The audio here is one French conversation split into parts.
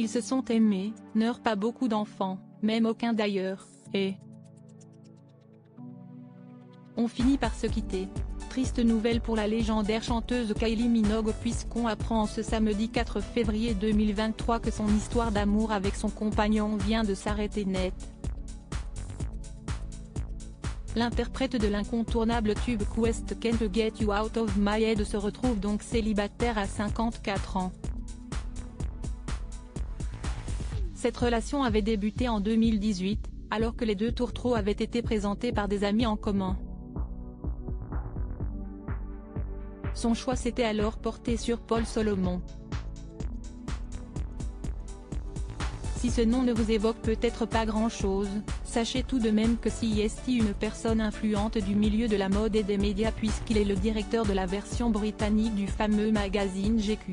Ils se sont aimés, n'eurent pas beaucoup d'enfants, même aucun d'ailleurs, et ont fini par se quitter. Triste nouvelle pour la légendaire chanteuse Kylie Minogue puisqu'on apprend ce samedi 4 février 2023 que son histoire d'amour avec son compagnon vient de s'arrêter net. L'interprète de l'incontournable tube Quest Can't Get You Out of My Head se retrouve donc célibataire à 54 ans. Cette relation avait débuté en 2018, alors que les deux tourtereaux avaient été présentés par des amis en commun. Son choix s'était alors porté sur Paul Solomon. Si ce nom ne vous évoque peut-être pas grand-chose, sachez tout de même que si est une personne influente du milieu de la mode et des médias puisqu'il est le directeur de la version britannique du fameux magazine GQ.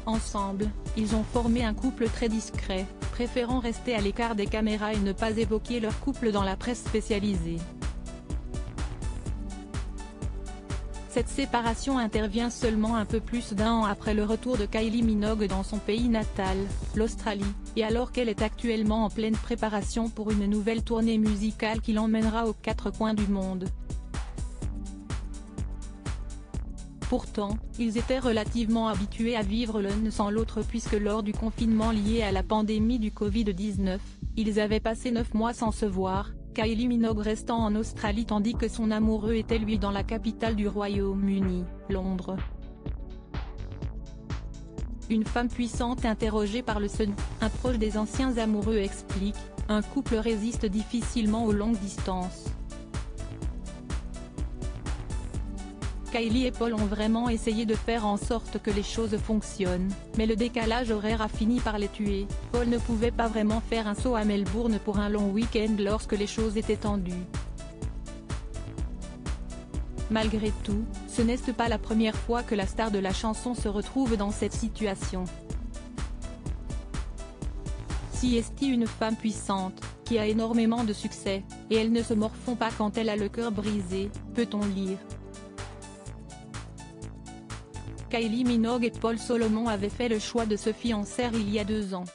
Ensemble, ils ont formé un couple très discret, préférant rester à l'écart des caméras et ne pas évoquer leur couple dans la presse spécialisée. Cette séparation intervient seulement un peu plus d'un an après le retour de Kylie Minogue dans son pays natal, l'Australie, et alors qu'elle est actuellement en pleine préparation pour une nouvelle tournée musicale qui l'emmènera aux quatre coins du monde. Pourtant, ils étaient relativement habitués à vivre l'un sans l'autre puisque lors du confinement lié à la pandémie du Covid-19, ils avaient passé 9 mois sans se voir, Kylie Minogue restant en Australie tandis que son amoureux était lui dans la capitale du Royaume-Uni, Londres. Une femme puissante interrogée par le Sun, un proche des anciens amoureux explique, un couple résiste difficilement aux longues distances. Kylie et Paul ont vraiment essayé de faire en sorte que les choses fonctionnent, mais le décalage horaire a fini par les tuer. Paul ne pouvait pas vraiment faire un saut à Melbourne pour un long week-end lorsque les choses étaient tendues. Malgré tout, ce n'est pas la première fois que la star de la chanson se retrouve dans cette situation. Si est une femme puissante, qui a énormément de succès, et elle ne se morfond pas quand elle a le cœur brisé, peut-on lire. Kylie Minogue et Paul Solomon avaient fait le choix de se fiancer il y a 2 ans.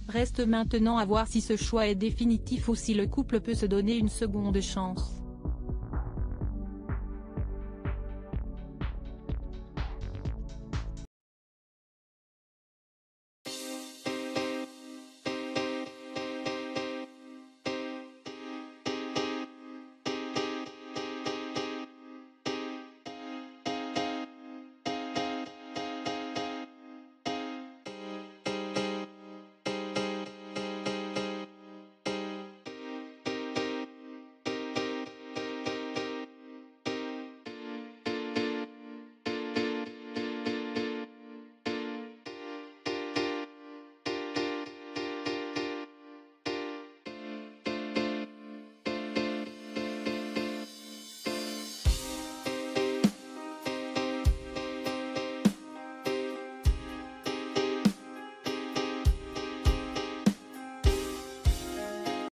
Reste maintenant à voir si ce choix est définitif ou si le couple peut se donner une seconde chance.